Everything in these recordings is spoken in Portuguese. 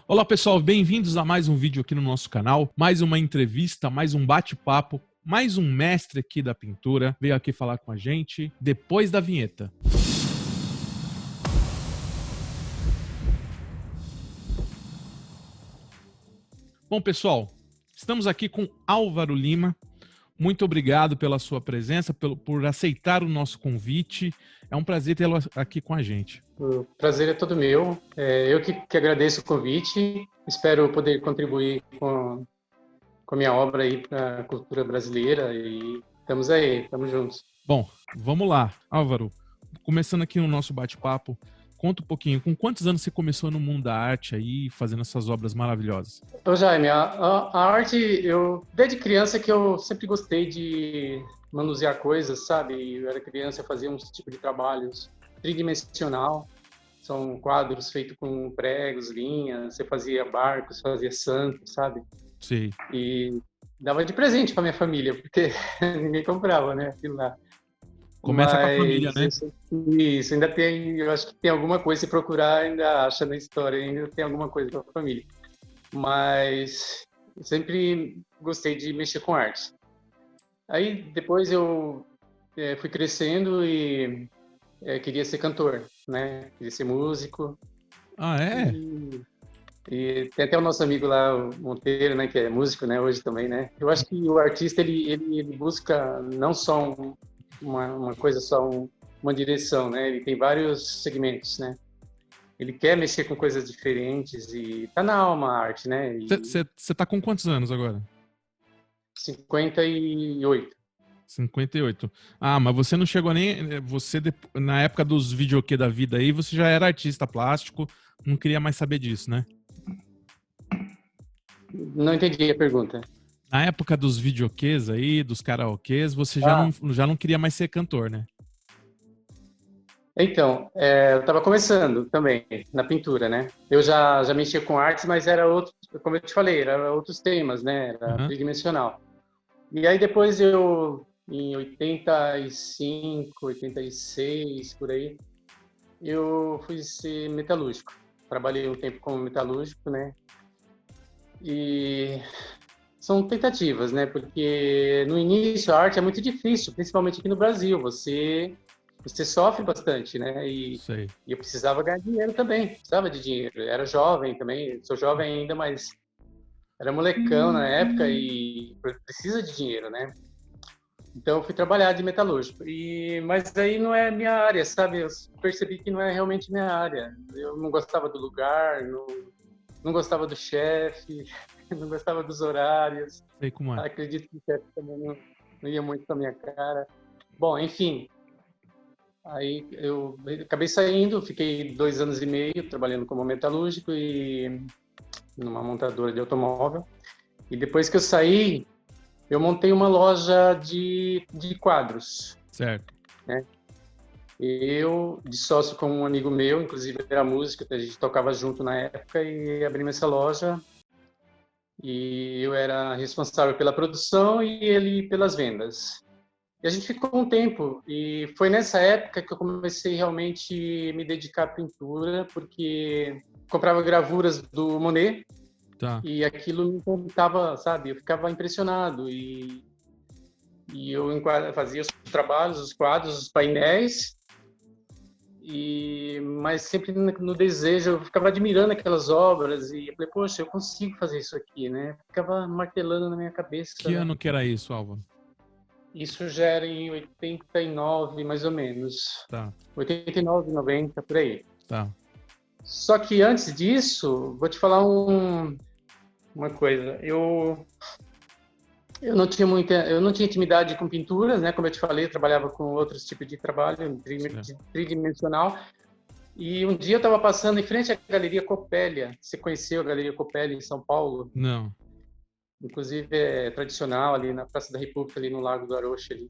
Olá pessoal, bem-vindos a mais um vídeo aqui no nosso canal, mais uma entrevista, mais um bate-papo, mais um mestre aqui da pintura veio aqui falar com a gente depois da vinheta. Bom pessoal, estamos aqui com Álvaro Lima. Muito obrigado pela sua presença, por aceitar o nosso convite. É um prazer tê-lo aqui com a gente. O prazer é todo meu. Eu que agradeço o convite. Espero poder contribuir com a minha obra aí para a cultura brasileira e estamos aí, estamos juntos. Bom, vamos lá. Álvaro, começando aqui no nosso bate-papo, conta um pouquinho, com quantos anos você começou no mundo da arte aí, fazendo essas obras maravilhosas? Ô Jaime, a arte, desde criança que eu sempre gostei de manusear coisas, sabe? Eu era criança, eu fazia uns tipos de trabalhos tridimensional, são quadros feitos com pregos, linhas, você fazia barcos, fazia santos, sabe? Sei. E dava de presente para minha família, porque ninguém comprava, né? Aquilo lá. Começa com a família, Mas né? isso ainda tem, eu acho que tem alguma coisa, se procurar, ainda acha na história, ainda tem alguma coisa para a família. Mas eu sempre gostei de mexer com arte. Aí depois eu fui crescendo e queria ser cantor, né? Queria ser músico. Ah, é? E tem até o nosso amigo lá, o Monteiro, né? Que é músico, né? Hoje também, né? Eu acho que o artista, ele busca não só uma coisa, só uma direção, né? Ele tem vários segmentos, né? Ele quer mexer com coisas diferentes e tá na alma a arte, né? Você tá com quantos anos agora? 58. 58. Ah, mas você não chegou nem... na época dos videokê da vida aí, você já era artista plástico, não queria mais saber disso, né? Não entendi a pergunta. Na época dos videokês aí, dos karaokês, você já não queria mais ser cantor, né? Então, eu estava começando também na pintura, né? Eu já mexia com artes, mas era outro, como eu te falei, era outros temas, né? Era tridimensional. E aí depois em 85, 86, por aí, eu fui ser metalúrgico. Trabalhei um tempo como metalúrgico, né? E são tentativas, né? Porque no início a arte é muito difícil, principalmente aqui no Brasil. Você sofre bastante, né? E eu precisava ganhar dinheiro também, precisava de dinheiro. Eu era jovem também, sou jovem ainda, mas era molecão na época e precisa de dinheiro, né? Então eu fui trabalhar de metalúrgico. Mas aí não é minha área, sabe? Eu percebi que não é realmente minha área. Eu não gostava do lugar, não gostava do chefe, não gostava dos horários. Sei como é. Acredito que o chefe também não ia muito com a minha cara. Bom, enfim, aí eu acabei saindo, fiquei 2 anos e meio trabalhando como metalúrgico e numa montadora de automóvel. E depois que eu saí, eu montei uma loja de quadros. Certo. Né? Eu, de sócio com um amigo meu, inclusive era músico, a gente tocava junto na época e abrimos essa loja. E eu era responsável pela produção e ele pelas vendas. E a gente ficou um tempo, e foi nessa época que eu comecei realmente a me dedicar à pintura, porque comprava gravuras do Monet, e aquilo me encantava, sabe? Eu ficava impressionado, e eu fazia os trabalhos, os quadros, os painéis, mas sempre no desejo, eu ficava admirando aquelas obras, e eu falei, poxa, eu consigo fazer isso aqui, né? Ficava martelando na minha cabeça. Que ano que era isso, Álvaro? Isso já era em 89, mais ou menos. Tá. 89, 90, por aí. Tá. Só que antes disso, vou te falar uma coisa. Eu não tinha intimidade com pinturas, né? Como eu te falei, eu trabalhava com outros tipos de trabalho, tridimensional. E um dia eu estava passando em frente à Galeria Copélia. Você conheceu a Galeria Copélia em São Paulo? Não. Inclusive é tradicional ali na Praça da República, ali no Lago do Arocha ali.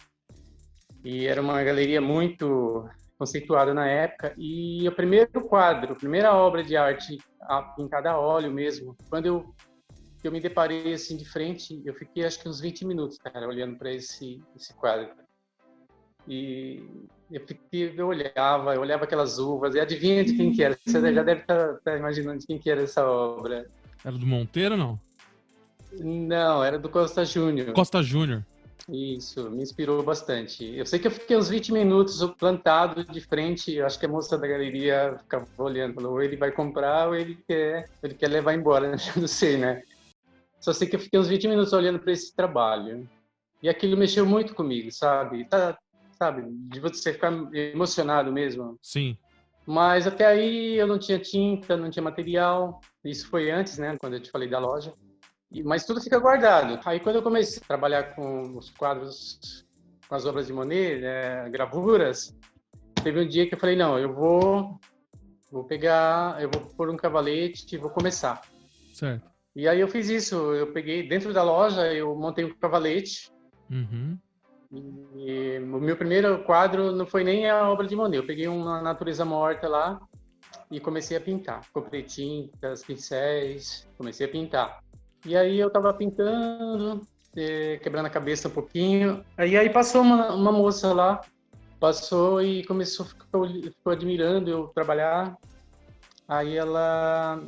E era uma galeria muito conceituada na época. E o primeiro quadro, a primeira obra de arte pintada a óleo mesmo, quando eu me deparei assim de frente, eu fiquei acho que uns 20 minutos, cara, olhando para esse quadro. E eu olhava aquelas uvas, e adivinha de quem que era? Você já deve estar imaginando de quem que era essa obra. Era do Monteiro ou não? Não, era do Costa Júnior. Costa Júnior. Isso, me inspirou bastante. Eu sei que eu fiquei uns 20 minutos plantado de frente, eu acho que a moça da galeria ficava olhando, falou, ou ele vai comprar ou ele quer levar embora, não sei, né? Só sei que eu fiquei uns 20 minutos olhando para esse trabalho. E aquilo mexeu muito comigo, sabe? Sabe, de você ficar emocionado mesmo. Sim. Mas até aí eu não tinha tinta, não tinha material. Isso foi antes, né, quando eu te falei da loja. Mas tudo fica guardado. Aí quando eu comecei a trabalhar com os quadros, com as obras de Monet, gravuras, teve um dia que eu falei, não, eu vou pôr um cavalete e vou começar. Certo. E aí eu fiz isso, eu peguei dentro da loja, eu montei um cavalete. Uhum. E o meu primeiro quadro não foi nem a obra de Monet, eu peguei uma natureza morta lá e comecei a pintar. Comprei tintas, pincéis, comecei a pintar. E aí eu tava pintando, quebrando a cabeça um pouquinho. Aí passou uma moça lá, passou e ficou admirando eu trabalhar. Aí ela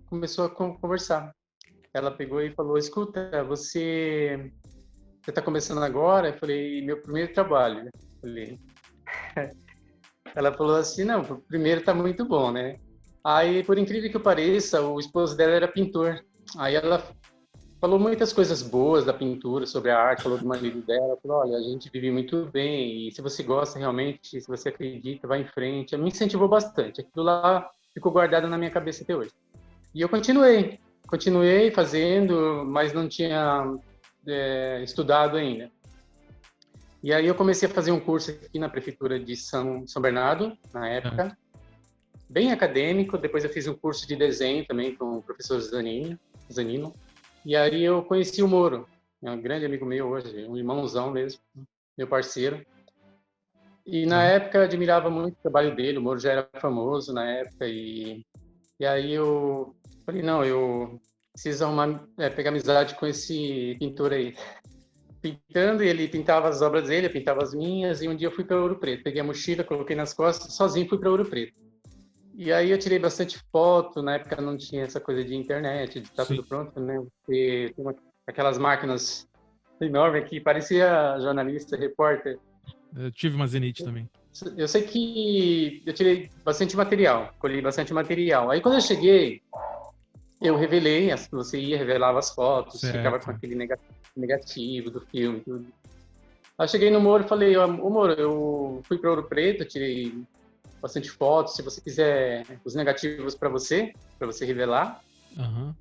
começou a conversar. Ela pegou e falou, escuta, você está começando agora? Eu falei, meu primeiro trabalho. Eu falei. Ela falou assim, não, o primeiro está muito bom, né? Aí, por incrível que pareça, o esposo dela era pintor. Aí ela falou muitas coisas boas da pintura, sobre a arte, falou do marido dela, falou, olha, a gente vive muito bem, e se você gosta realmente, se você acredita, vai em frente. Ela me incentivou bastante. Aquilo lá ficou guardado na minha cabeça até hoje. E eu continuei fazendo, mas não tinha estudado ainda. E aí eu comecei a fazer um curso aqui na prefeitura de São Bernardo, na época, bem acadêmico. Depois eu fiz um curso de desenho também com o professor Zanino. E aí eu conheci o Moro, um grande amigo meu hoje, um irmãozão mesmo, meu parceiro. E na época eu admirava muito o trabalho dele, o Moro já era famoso na época, e aí eu falei, não, eu preciso pegar amizade com esse pintor aí. Pintando, e ele pintava as obras dele, eu pintava as minhas, e um dia eu fui para Ouro Preto. Peguei a mochila, coloquei nas costas, sozinho fui para Ouro Preto. E aí eu tirei bastante foto, na época não tinha essa coisa de internet, de estar tudo pronto, né? Porque tem aquelas máquinas enormes que parecia jornalista, repórter. Eu tive uma Zenith também. Eu sei que eu tirei bastante material, colhi bastante material. Aí quando eu cheguei, eu revelei, você revelava as fotos, ficava com aquele negativo do filme, tudo. Aí eu cheguei no Moro e falei, ô Moro, eu fui para Ouro Preto, tirei bastante fotos, se você quiser os negativos para você revelar. Uhum.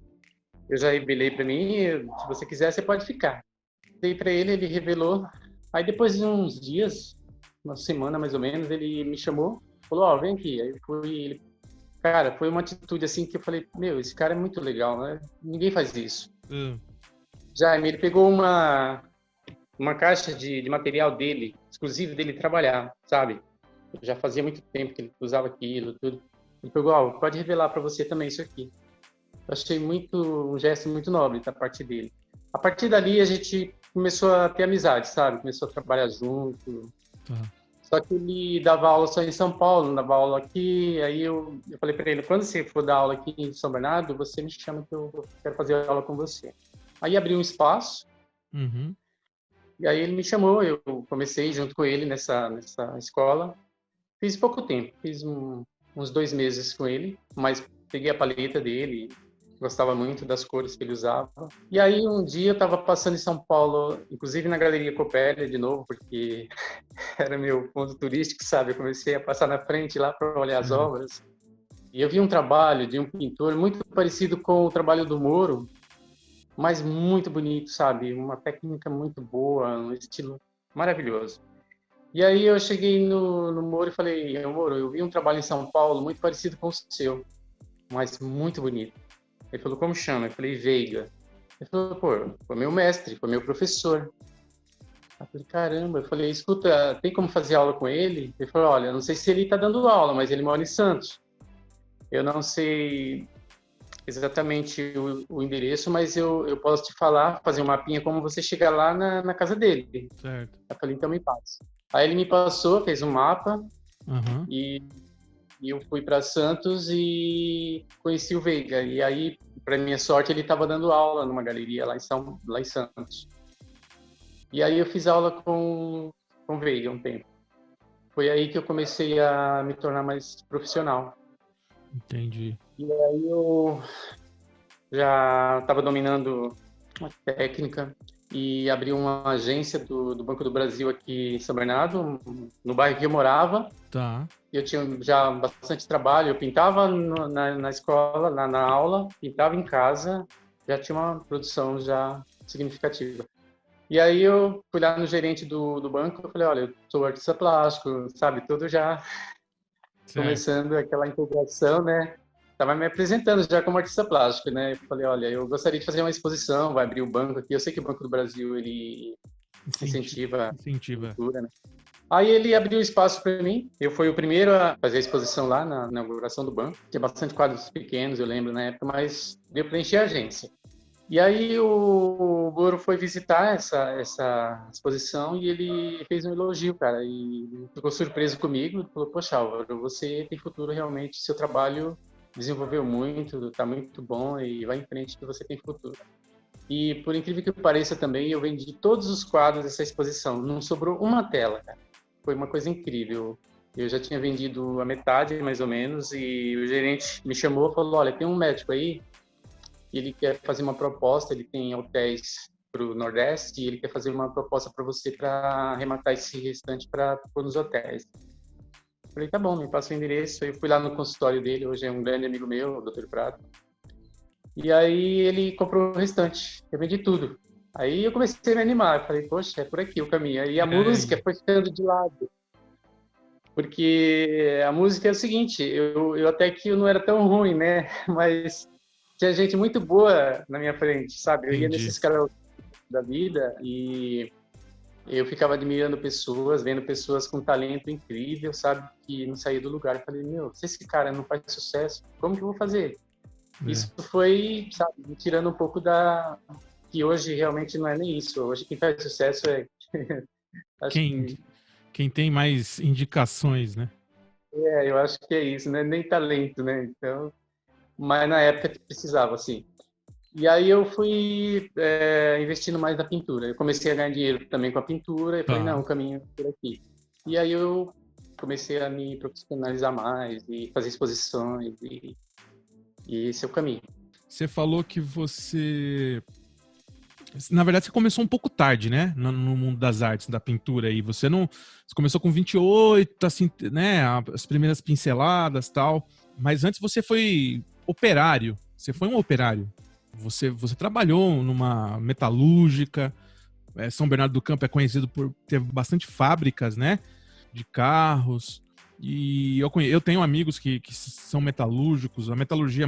Eu já revelei para mim, se você quiser, você pode ficar. Dei para ele, ele revelou. Aí depois de uns dias, uma semana mais ou menos, ele me chamou, falou, ó, vem aqui. Aí cara, foi uma atitude assim que eu falei, meu, esse cara é muito legal, né? Ninguém faz isso. Jaime, ele pegou uma caixa de material dele, exclusivo dele trabalhar, sabe? Já fazia muito tempo que ele usava aquilo, tudo. Ele pegou, ó, pode revelar para você também isso aqui. Eu achei um gesto muito nobre da parte dele. A partir dali a gente começou a ter amizade, sabe? Começou a trabalhar junto. Só que ele dava aula só em São Paulo, não dava aula aqui. Aí eu falei para ele, quando você for dar aula aqui em São Bernardo, você me chama que eu quero fazer aula com você. Aí abriu um espaço. Uhum. E aí ele me chamou, eu comecei junto com ele nessa escola. Fiz pouco tempo, fiz uns 2 meses com ele, mas peguei a paleta dele, gostava muito das cores que ele usava. E aí um dia eu estava passando em São Paulo, inclusive na Galeria Copélia de novo, porque era meu ponto turístico, sabe? Eu comecei a passar na frente lá para olhar as obras. E eu vi um trabalho de um pintor muito parecido com o trabalho do Moro, mas muito bonito, sabe? Uma técnica muito boa, um estilo maravilhoso. E aí eu cheguei no Moro e falei, Moro, eu vi um trabalho em São Paulo muito parecido com o seu, mas muito bonito. Ele falou, como chama? Eu falei, Veiga. Ele falou, pô, foi meu mestre, foi meu professor. Eu falei, caramba. Eu falei, escuta, tem como fazer aula com ele? Ele falou, olha, não sei se ele está dando aula, mas ele mora em Santos. Eu não sei exatamente o endereço, mas eu posso te falar, fazer um mapinha como você chegar lá na casa dele. Certo. Eu falei, então me passa. Aí ele me passou, fez um mapa, Uhum. e eu fui para Santos e conheci o Veiga. E aí, para minha sorte, ele estava dando aula numa galeria lá em Santos. E aí eu fiz aula com o Veiga um tempo. Foi aí que eu comecei a me tornar mais profissional. Entendi. E aí eu já estava dominando a técnica e abri uma agência do Banco do Brasil aqui em São Bernardo, no bairro que eu morava. Tá. Eu tinha já bastante trabalho, eu pintava na escola, na aula, pintava em casa, já tinha uma produção já significativa. E aí eu fui lá no gerente do banco, eu falei, olha, eu sou artista plástico, sabe, tudo já Certo. começando aquela integração, né? Estava me apresentando já como artista plástico, né? Eu falei, olha, eu gostaria de fazer uma exposição, vai abrir o banco aqui. Eu sei que o Banco do Brasil, ele incentiva a Incentiva. cultura, né? Aí ele abriu espaço para mim. Eu fui o primeiro a fazer a exposição lá na inauguração do banco. Tinha bastante quadros pequenos, eu lembro na época, mas deu para encher a agência. E aí o Goro foi visitar essa exposição e ele fez um elogio, cara, e ficou surpreso comigo. Falou: poxa, Álvaro, você tem futuro realmente. Seu trabalho desenvolveu muito, está muito bom e vai em frente que você tem futuro. E por incrível que pareça também, eu vendi todos os quadros dessa exposição. Não sobrou uma tela, cara. Foi uma coisa incrível. Eu já tinha vendido a metade, mais ou menos, e o gerente me chamou e falou: olha, tem um médico aí, ele quer fazer uma proposta, ele tem hotéis para o Nordeste, e ele quer fazer uma proposta para você para arrematar esse restante para pôr nos hotéis. Falei, tá bom, me passa o endereço. Eu fui lá no consultório dele, hoje é um grande amigo meu, o Dr. Prado. E aí ele comprou o restante. Eu vendi tudo. Aí eu comecei a me animar. Eu falei, poxa, é por aqui o caminho. Aí a E música aí? foi ficando de lado. Porque a música é o seguinte, eu até que eu não era tão ruim, né? Mas tinha gente muito boa na minha frente, sabe? Eu ia Entendi. nesses caras da vida e eu ficava admirando pessoas, vendo pessoas com talento incrível, sabe? Que não saía do lugar. Eu falei, meu, se esse cara não faz sucesso, como que eu vou fazer? É. Isso foi, sabe, me tirando um pouco da... que hoje realmente não é nem isso. Hoje quem faz sucesso é... acho Quem, que... quem tem mais indicações, né? eu acho que é isso, né? Nem talento, né? Então, mas na época que precisava, assim. E aí eu fui investindo mais na pintura. Eu comecei a ganhar dinheiro também com a pintura e falei, não, Tá. o caminho é por aqui. E aí eu comecei a me profissionalizar mais e fazer exposições e esse é o caminho. Você falou que você. Na verdade, você começou um pouco tarde, né? No mundo das artes, da pintura aí. Você não. Você começou com 28, assim, né? As primeiras pinceladas tal. Mas antes você foi operário. Você foi um operário. Você trabalhou numa metalúrgica. São Bernardo do Campo é conhecido por ter bastante fábricas, né? De carros. E eu tenho amigos que são metalúrgicos. A metalurgia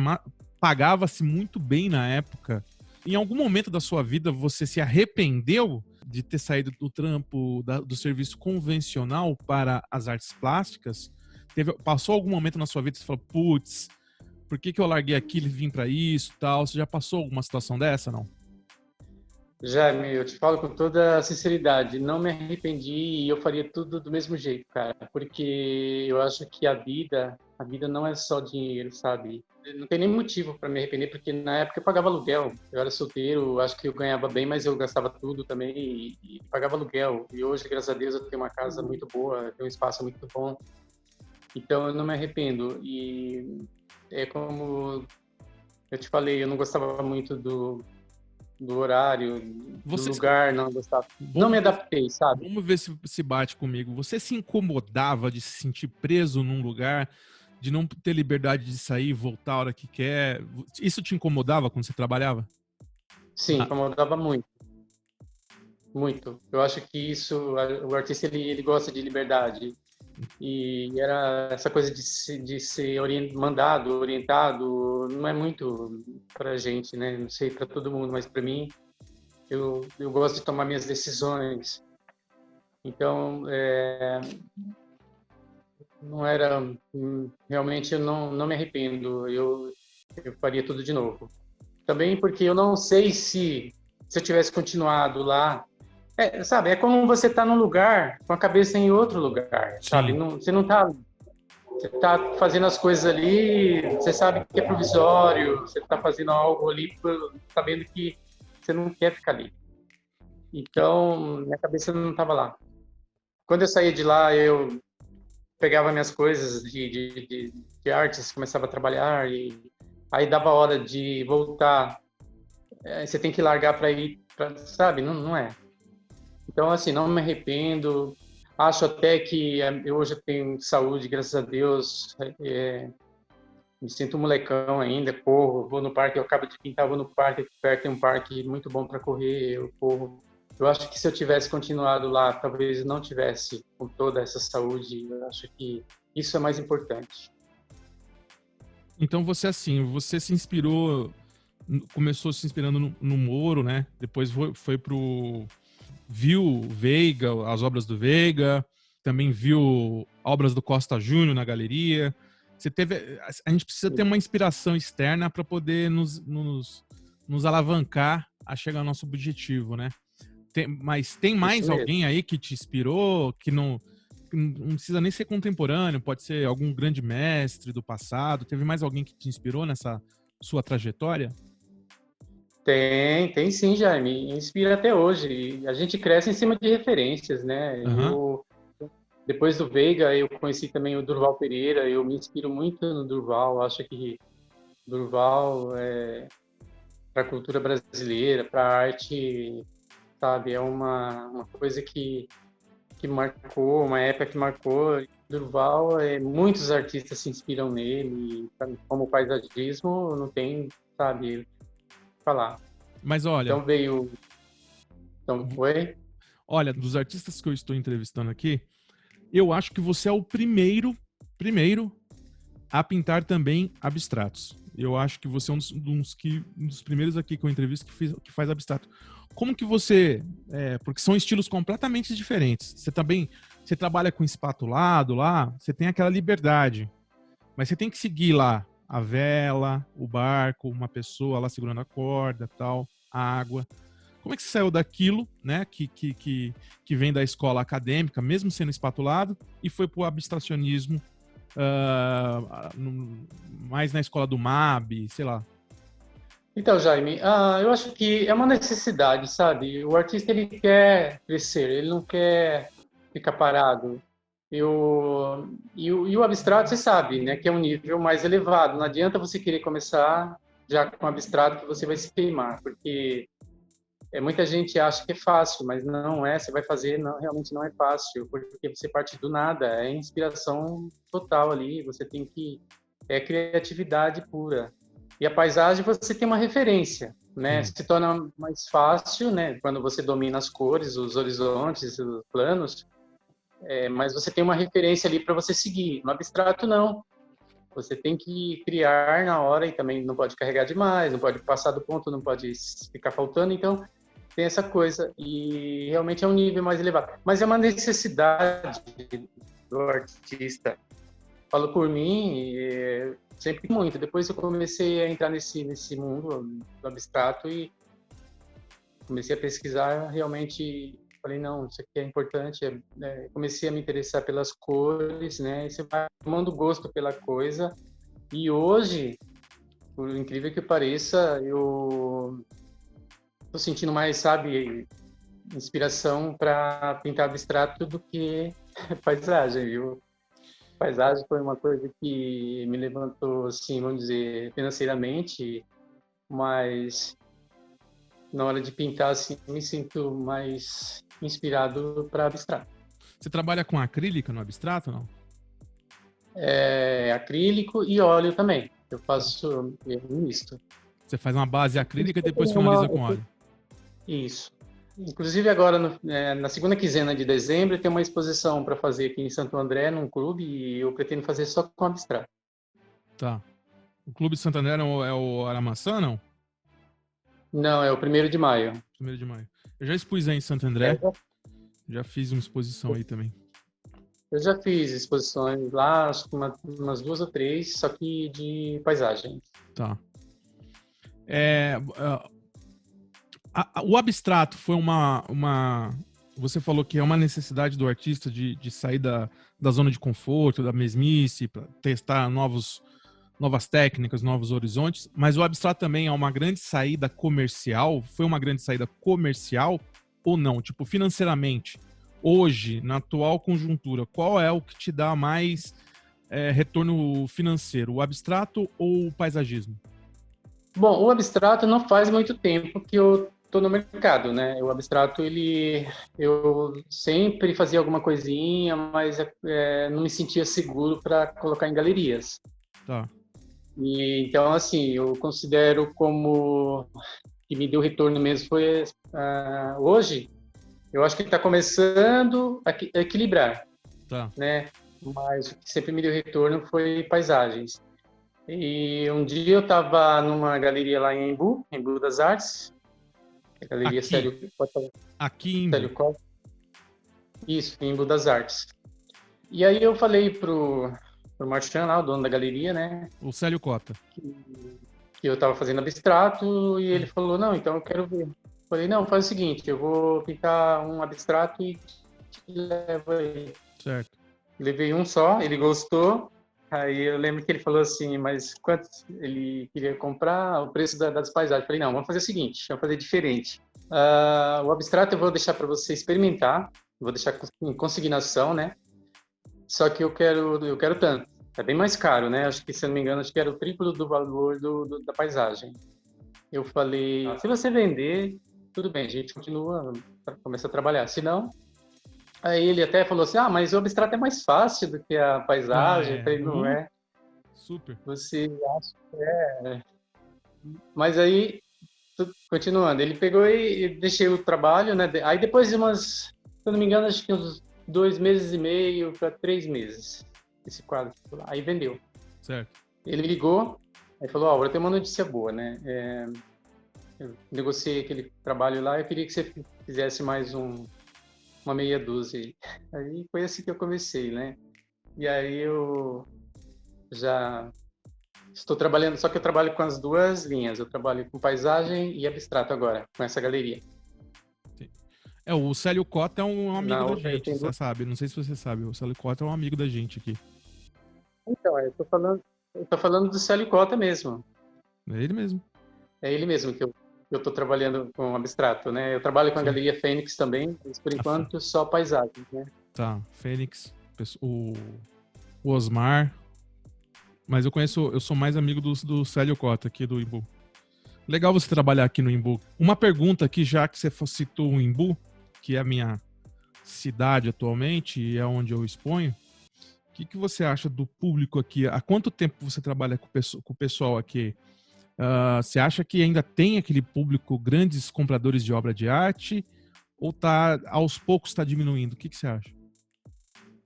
pagava-se muito bem na época. Em algum momento da sua vida você se arrependeu de ter saído do trampo do serviço convencional para as artes plásticas? Passou algum momento na sua vida que você falou, putz, por que eu larguei aquilo e vim para isso, tal? Você já passou alguma situação dessa, não? Jaime, eu te falo com toda sinceridade, não me arrependi e eu faria tudo do mesmo jeito, cara, porque eu acho que a vida não é só dinheiro, sabe? Não tem nem motivo para me arrepender, porque na época eu pagava aluguel, eu era solteiro, acho que eu ganhava bem, mas eu gastava tudo também e pagava aluguel. E hoje, graças a Deus, eu tenho uma casa muito boa, tenho um espaço muito bom, então eu não me arrependo. E é como eu te falei, eu não gostava muito do horário, do Você, lugar, não gostava. Não me vamos ver, adaptei, sabe? vamos ver se bate comigo. Você se incomodava de se sentir preso num lugar, de não ter liberdade de sair e voltar a hora que quer? Isso te incomodava quando você trabalhava? Sim, Ah, incomodava muito, muito. Eu acho que o artista ele gosta de liberdade e era essa coisa de ser mandado, orientado, não é muito pra gente, né? Não sei para todo mundo, mas para mim eu gosto de tomar minhas decisões. Então, não era realmente eu não me arrependo. Eu faria tudo de novo. Também porque eu não sei se eu tivesse continuado lá, sabe, é como você tá num lugar com a cabeça em outro lugar, sabe? Sim. Você não tá, você tá fazendo as coisas ali, você sabe que é provisório, você tá fazendo algo ali sabendo que você não quer ficar ali. Então, minha cabeça não estava lá. Quando eu saía de lá, eu pegava minhas coisas de artes, começava a trabalhar e aí dava hora de voltar. Você tem que largar para ir, sabe? Não, não é. Então, assim, não me arrependo. Acho até que eu hoje tenho saúde, graças a Deus. Me sinto um molecão ainda, corro, vou no parque, eu acabo de pintar, vou no parque, aqui perto tem um parque muito bom para correr, eu corro. Eu acho que se eu tivesse continuado lá, talvez eu não tivesse com toda essa saúde. Eu acho que isso é mais importante. Então você, assim, você se inspirou, começou se inspirando no Moro, né? Depois foi pro... Viu Veiga, as obras do Veiga, também viu obras do Costa Júnior na galeria. Você teve... A gente precisa ter uma inspiração externa para poder nos alavancar a chegar ao nosso objetivo, né? Mas tem Isso mais mesmo. alguém aí que te inspirou, que não precisa nem ser contemporâneo, pode ser algum grande mestre do passado. Teve mais alguém que te inspirou nessa sua trajetória? Tem sim, Jaime. Inspira até hoje. E a gente cresce em cima de referências, né? Aham. Depois do Veiga, eu conheci também o Durval Pereira. Eu me inspiro muito no Durval. Acho que Durval, para a cultura brasileira, para a arte, sabe, é uma coisa que marcou, uma época que marcou. Durval, muitos artistas se inspiram nele. Como paisagismo, não tem, sabe, falar. Mas olha, Então veio. Então foi. olha, dos artistas que eu estou entrevistando aqui, eu acho que você é o primeiro a pintar também abstratos. Eu acho que você é um dos primeiros aqui que eu entrevisto que faz abstrato. Como que você... porque são estilos completamente diferentes. Você também... Você trabalha com espatulado lá, você tem aquela liberdade. Mas você tem que seguir lá a vela, o barco, uma pessoa lá segurando a corda, tal, a água. Como é que você saiu daquilo, né, que vem da escola acadêmica, mesmo sendo espatulado, e foi para o abstracionismo mais na escola do MAB, sei lá? Então, Jaime, eu acho que é uma necessidade, sabe? O artista ele quer crescer, ele não quer ficar parado. E o abstrato, você sabe, né, que é um nível mais elevado. Não adianta você querer começar já com abstrato que você vai se queimar, porque muita gente acha que é fácil, mas não é. Você vai fazer, não, realmente não é fácil, porque você parte do nada, é inspiração total ali. Você tem que criatividade pura. E a paisagem você tem uma referência, né? Sim. Se torna mais fácil, né? Quando você domina as cores, os horizontes, os planos, mas você tem uma referência ali para você seguir. No abstrato não. Você tem que criar na hora e também não pode carregar demais, não pode passar do ponto, não pode ficar faltando. Então tem essa coisa e realmente é um nível mais elevado. Mas é uma necessidade do artista. Falo por mim, sempre muito. Depois eu comecei a entrar nesse mundo do abstrato e comecei a pesquisar. Realmente falei, não, isso aqui é importante. Comecei a me interessar pelas cores, né? E você vai tomando gosto pela coisa. E hoje, por incrível que pareça, eu tô sentindo mais, sabe, inspiração para pintar abstrato do que paisagem, viu? Paisagem foi uma coisa que me levantou, assim, vamos dizer, financeiramente, mas na hora de pintar, assim, me sinto mais inspirado para abstrato. Você trabalha com acrílica no abstrato, não? Acrílico e óleo também. Eu Tá. faço um misto. Você faz uma base acrílica e Eu depois tenho finaliza com óleo. Isso. Inclusive agora, na segunda quinzena de dezembro, tem uma exposição para fazer aqui em Santo André, num clube, e eu pretendo fazer só com abstrato. Tá. O Clube de Santander é o Aramaçã, não? Não, é o 1º de maio. 1º de maio. Eu já expus aí em Santo É, André. Já fiz uma exposição aí também. eu já fiz exposições lá, acho que umas 2 ou 3, só que de paisagem. Tá. O abstrato foi Você falou que é uma necessidade do artista de sair da zona de conforto, da mesmice, para testar novas técnicas, novos horizontes, mas o abstrato também é uma grande saída comercial? Foi uma grande saída comercial ou não? Tipo, financeiramente, hoje, na atual conjuntura, qual é o que te dá mais retorno financeiro, o abstrato ou o paisagismo? Bom, o abstrato não faz muito tempo que eu estou no mercado, né? O abstrato, eu sempre fazia alguma coisinha, mas não me sentia seguro para colocar em galerias. Tá. E, então, assim, eu considero como que me deu retorno mesmo foi hoje. Eu acho que está começando a equilibrar, Tá. né? Mas o que sempre me deu retorno foi paisagens. E um dia eu estava numa galeria lá em Embu das Artes, a galeria Aqui em Embu. Célio Costa. Isso, em Embu das Artes. E aí eu falei pro Marchand lá, o dono da galeria, né, O Célio Cota. que eu estava fazendo abstrato, e ele falou, não, então eu quero ver. Eu falei, não, faz o seguinte, eu vou pintar um abstrato e te levo aí. Certo. Levei um só, ele gostou. Aí eu lembro que ele falou assim, mas quanto ele queria comprar, o preço das paisagens. Eu falei, não, vamos fazer o seguinte, vamos fazer diferente. O abstrato eu vou deixar para você experimentar, vou deixar em consignação, né? Só que eu quero tanto. É bem mais caro, né? Acho que, se eu não me engano, acho que era o triplo do valor da paisagem. Eu falei, se você vender, tudo bem, a gente continua, começa a trabalhar. Se não, aí ele até falou assim, mas o abstrato é mais fácil do que a paisagem. Eu falei, não é. Super. Você acha que é? Mas aí, continuando, ele pegou e deixei o trabalho, né? Aí depois de se eu não me engano, acho que uns 2 meses e meio para 3 meses, esse quadro. Aí vendeu. Certo. Ele me ligou, aí falou, agora tem uma notícia boa, né? Eu negociei aquele trabalho lá, eu queria que você fizesse mais uma meia dúzia. Aí foi assim que eu comecei, né? E aí eu já estou trabalhando, só que eu trabalho com as duas linhas. Eu trabalho com paisagem e abstrato agora, com essa galeria. Sim. O Célio Cota é um amigo Na da outra, gente, você sabe. Não sei se você sabe, o Célio Cota é um amigo da gente aqui. Então, eu tô falando do Célio Cota mesmo. É ele mesmo. É ele mesmo que eu estou trabalhando com abstrato, né? Eu trabalho com a Sim. Galeria Fênix também, mas por enquanto só paisagem, né? Tá, Fênix, o Osmar. Mas eu sou mais amigo do Célio Cota aqui do Imbu. Legal você trabalhar aqui no Imbu. Uma pergunta aqui, já que você citou o Imbu, que é a minha cidade atualmente e é onde eu exponho. O que você acha do público aqui? Há quanto tempo você trabalha com o pessoal aqui? Você acha que ainda tem aquele público, grandes compradores de obra de arte? Ou aos poucos está diminuindo? O que você acha?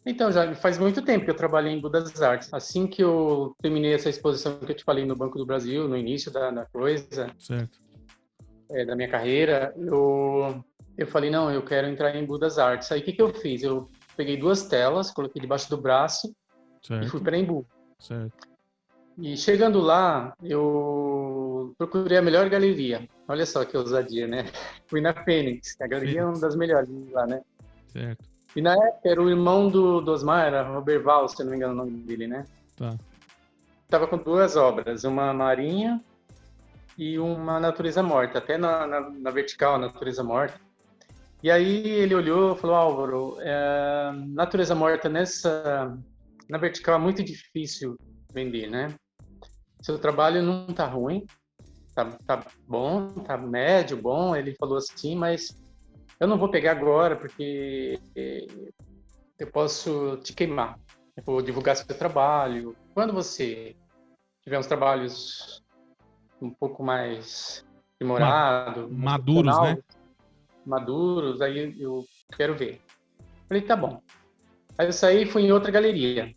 Então, já faz muito tempo que eu trabalhei em Budas Artes. Assim que eu terminei essa exposição que eu te falei no Banco do Brasil, no início da coisa, certo. Da minha carreira, eu falei, não, eu quero entrar em Budas Artes. Aí o que eu fiz? Eu peguei 2 telas, coloquei debaixo do braço certo. e fui para Embu. Certo. E chegando lá, eu procurei a melhor galeria. Olha só que ousadia, né? Fui na Fênix, a galeria é uma das melhores lá, né? Certo. E na época era o irmão do Osmar, era Robert Val, se eu não me engano o nome dele, né? Tá. Tava com 2 obras, uma marinha e uma natureza morta, até na vertical, a natureza morta. E aí ele olhou e falou, Álvaro, natureza morta na vertical é muito difícil vender, né? Seu trabalho não tá ruim, tá bom, tá médio, bom. Ele falou assim, mas eu não vou pegar agora porque eu posso te queimar. Eu vou divulgar seu trabalho. Quando você tiver uns trabalhos um pouco mais aprimorado, maduros, né? Maduros, aí eu quero ver. Falei, tá bom. Aí eu saí e fui em outra galeria.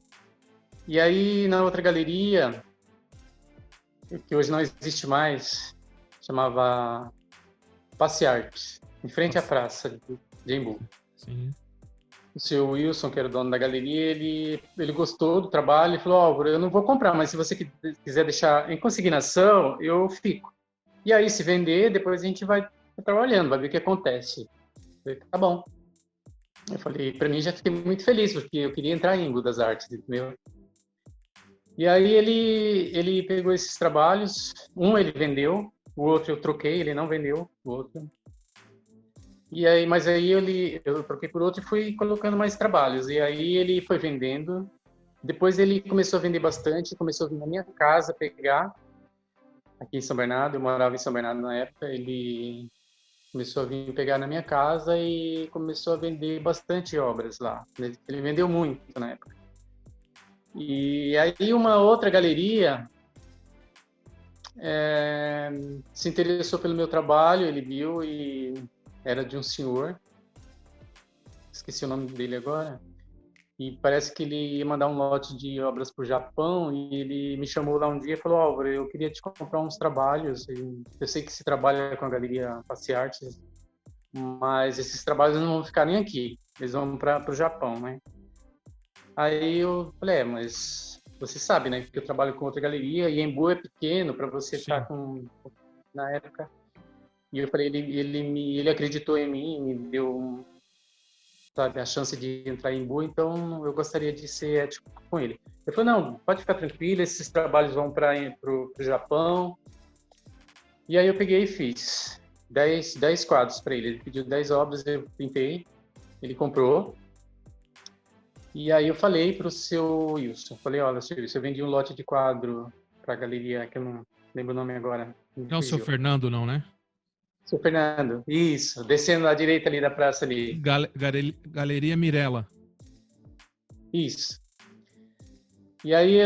E aí, na outra galeria, que hoje não existe mais, chamava Passe Artes, em frente à praça de Embu. Sim. O seu Wilson, que era o dono da galeria, ele gostou do trabalho e falou, Álvaro, eu não vou comprar, mas se você quiser deixar em consignação, eu fico. E aí, se vender, depois a gente vai trabalhando, vai ver o que acontece. Eu falei, tá bom. Eu falei, para mim já fiquei muito feliz, porque eu queria entrar em Embu das Artes, entendeu? E aí ele pegou esses trabalhos, um ele vendeu, o outro eu troquei, ele não vendeu, o outro. E aí, mas aí eu troquei por outro e fui colocando mais trabalhos. E aí ele foi vendendo. Depois ele começou a vender bastante, começou a vir na minha casa pegar, aqui em São Bernardo, eu morava em São Bernardo na época, ele começou a vir pegar na minha casa e começou a vender bastante obras lá. Ele vendeu muito na época. E aí uma outra galeria se interessou pelo meu trabalho, ele viu e era de um senhor, esqueci o nome dele agora, e parece que ele ia mandar um lote de obras para o Japão e ele me chamou lá um dia e falou, Álvaro, eu queria te comprar uns trabalhos, eu sei que se trabalha com a Galeria Face Artes, mas esses trabalhos não vão ficar nem aqui, eles vão para o Japão, né? Aí eu falei, mas você sabe, né, que eu trabalho com outra galeria e Embu é pequeno para você estar com, na época. E eu falei, ele acreditou em mim, me deu, sabe, a chance de entrar em Embu, então eu gostaria de ser ético com ele. Ele falou, não, pode ficar tranquilo, esses trabalhos vão para o Japão. E aí eu peguei e fiz 10 quadros para ele. Ele pediu 10 obras, eu pintei, ele comprou. E aí eu falei para o seu Wilson, falei, olha, seu Wilson, eu vendi um lote de quadro para a galeria, que eu não lembro o nome agora. Não é o seu Fernando, não, né? Seu Fernando, isso, descendo à direita ali da praça ali. Galeria Mirella. Isso. E aí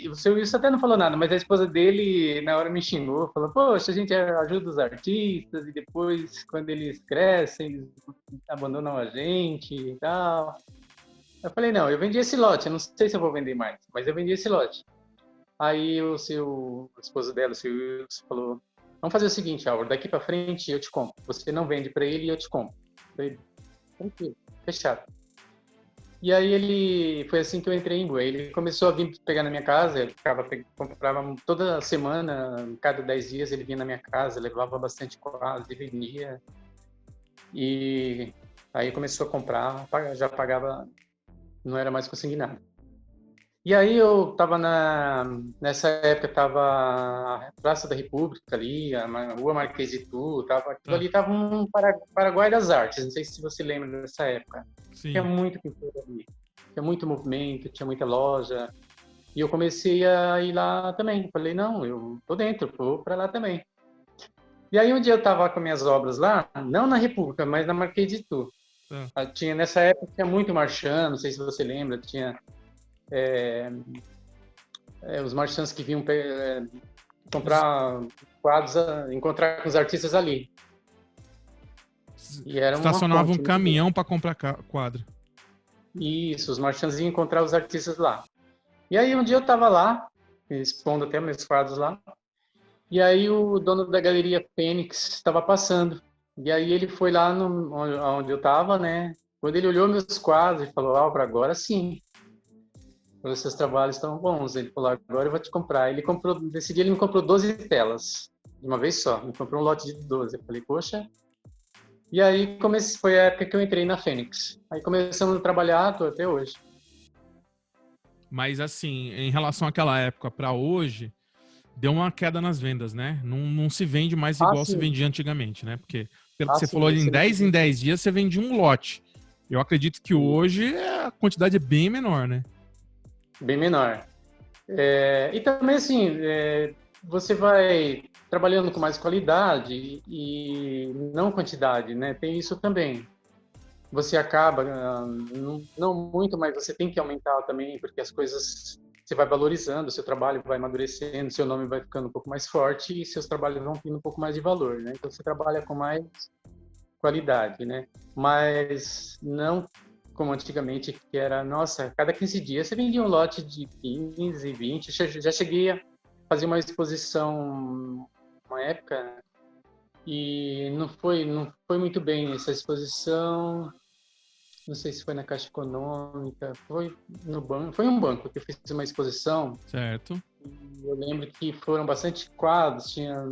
o seu Wilson até não falou nada, mas a esposa dele na hora me xingou, falou, poxa, a gente ajuda os artistas e depois quando eles crescem, eles abandonam a gente e tal. Eu falei, não, eu vendi esse lote, eu não sei se eu vou vender mais, mas eu vendi esse lote. Aí o esposo dela, o seu Wilson, falou, vamos fazer o seguinte, Álvaro, daqui para frente eu te compro. Você não vende para ele e eu te compro. Eu falei, tranquilo, fechado. E aí foi assim que eu entrei em Embu. Ele começou a vir pegar na minha casa, eu comprava toda semana, cada 10 dias ele vinha na minha casa, levava bastante quadros e vendia. E aí começou a comprar, já pagava, não era mais consignado. E aí eu tava nessa época tava a Praça da República ali, a Rua Marquês de Tu, aquilo ali tava um Paraguai das Artes, não sei se você lembra dessa época. Sim. Tinha muito pintura ali, tinha muito movimento, tinha muita loja. E eu comecei a ir lá também. Falei, não, eu tô dentro, vou para lá também. E aí um dia eu tava com minhas obras lá, não na República, mas na Marquês de Tu. Nessa época tinha muito marchand, não sei se você lembra, tinha os marchands que vinham comprar quadros, encontrar com os artistas ali. E era estacionava um caminhão para comprar quadro. Isso, os marchands iam encontrar os artistas lá. E aí um dia eu estava lá, expondo até meus quadros lá, e aí o dono da galeria Fênix estava passando. E aí ele foi lá onde eu estava, né? Quando ele olhou meus quadros e falou, Álvaro, agora sim. Os seus trabalhos estão bons. Ele falou, agora eu vou te comprar. Nesse dia ele me comprou 12 telas, de uma vez só. Me comprou um lote de 12. Eu falei, poxa. E aí foi a época que eu entrei na Fênix. Aí começamos a trabalhar, tô até hoje. Mas assim, em relação àquela época para hoje, deu uma queda nas vendas, né? Não se vende mais igual se vendia antigamente, né? Porque, pelo que você falou, em 10 dias você vendia um lote. Eu acredito que hoje a quantidade é bem menor, né? Bem menor. E também, assim, você vai trabalhando com mais qualidade e não quantidade, né? Tem isso também. Você acaba, não muito, mas você tem que aumentar também, porque as coisas, você vai valorizando, seu trabalho vai amadurecendo, seu nome vai ficando um pouco mais forte e seus trabalhos vão tendo um pouco mais de valor, né? Então, você trabalha com mais qualidade, né? Mas não como antigamente, que era, nossa, cada 15 dias você vendia um lote de 15, 20. Já cheguei a fazer uma exposição uma época e não foi muito bem essa exposição. Não sei se foi na Caixa Econômica, foi no banco, foi um banco que eu fiz uma exposição. Certo. E eu lembro que foram bastante quadros, tinha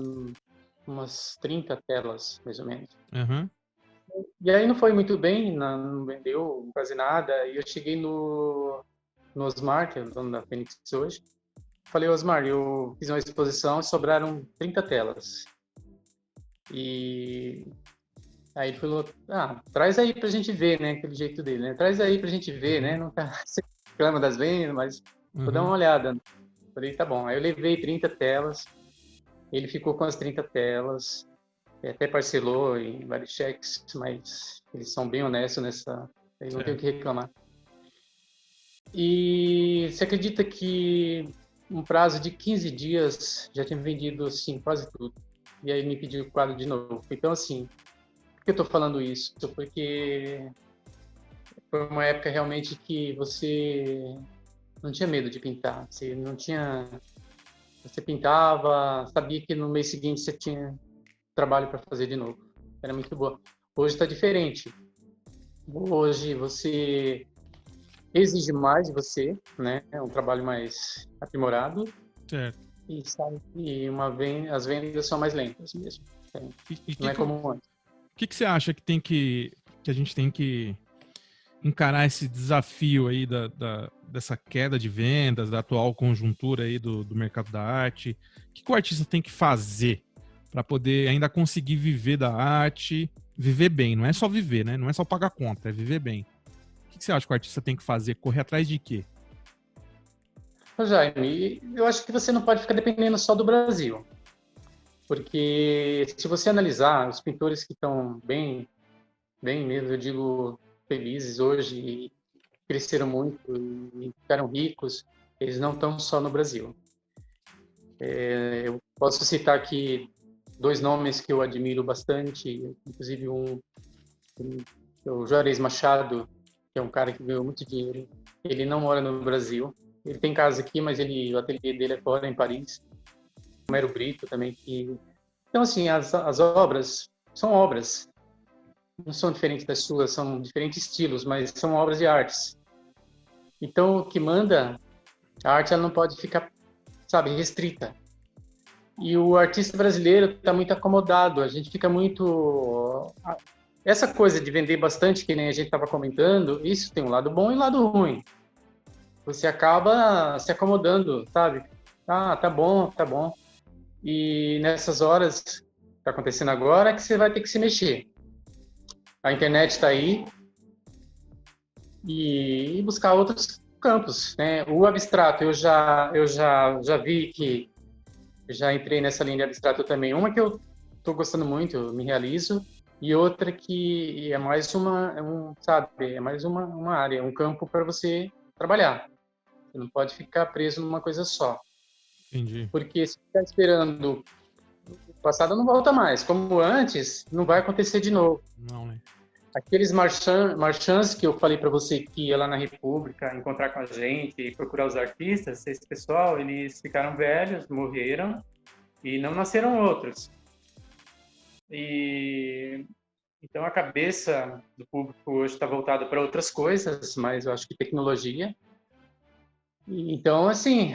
umas 30 telas, mais ou menos. Uhum. E aí não foi muito bem, não vendeu quase nada. E eu cheguei no Osmar, que é o dono da Fênix hoje. Falei, Osmar, eu fiz uma exposição e sobraram 30 telas. E aí ele falou, traz aí pra gente ver, né? Aquele jeito dele, né? Traz aí pra gente ver, né? Não tá, você reclama das vendas, mas vou dar uma olhada. Falei, tá bom. Aí eu levei 30 telas, ele ficou com as 30 telas, até parcelou em vários cheques, mas eles são bem honestos nessa, aí não tenho o que reclamar. E você acredita que um prazo de 15 dias já tinha vendido, assim, quase tudo. E aí me pediu o quadro de novo. Então, assim, por que eu tô falando isso? Porque foi uma época realmente que você não tinha medo de pintar. Você não tinha... Você pintava, sabia que no mês seguinte você tinha trabalho para fazer de novo. Era muito boa. Hoje está diferente. Hoje você exige mais de você, né? É um trabalho mais aprimorado. Certo. E sabe que as vendas são mais lentas mesmo. Não é como antes. O que você acha que a gente tem que encarar esse desafio aí dessa queda de vendas, da atual conjuntura aí do mercado da arte? O que o artista tem que fazer para poder ainda conseguir viver da arte, viver bem? Não é só viver, né? Não é só pagar conta, é viver bem. O que você acha que o artista tem que fazer? Correr atrás de quê? Jaime, eu acho que você não pode ficar dependendo só do Brasil. Porque se você analisar os pintores que estão bem mesmo, eu digo, felizes hoje, e cresceram muito e ficaram ricos, eles não estão só no Brasil. Eu posso citar aqui 2 nomes que eu admiro bastante, inclusive o Juarez Machado, que é um cara que ganhou muito dinheiro. Ele não mora no Brasil. Ele tem casa aqui, mas o ateliê dele é fora, em Paris. Romero Brito também. Então, assim, as obras são obras. Não são diferentes das suas, são diferentes estilos, mas são obras de artes. Então, o que manda, a arte ela não pode ficar, sabe, restrita. E o artista brasileiro está muito acomodado. A gente fica muito... Essa coisa de vender bastante, que nem a gente estava comentando, isso tem um lado bom e um lado ruim. Você acaba se acomodando, sabe? Tá bom, tá bom. E nessas horas que está acontecendo agora é que você vai ter que se mexer. A internet está aí e buscar outros campos, né? O abstrato, eu já vi que já entrei nessa linha de abstrato também. Uma que eu estou gostando muito, eu me realizo, e outra que é mais uma área, um campo para você trabalhar. Você não pode ficar preso numa coisa só. Entendi. Porque se ficar esperando o passado não volta mais. Como antes, não vai acontecer de novo. Não, né? Aqueles marchands que eu falei para você que ia lá na República encontrar com a gente e procurar os artistas, esse pessoal, eles ficaram velhos, morreram e não nasceram outros. E então a cabeça do público hoje está voltada para outras coisas, mas eu acho que tecnologia. Então, assim,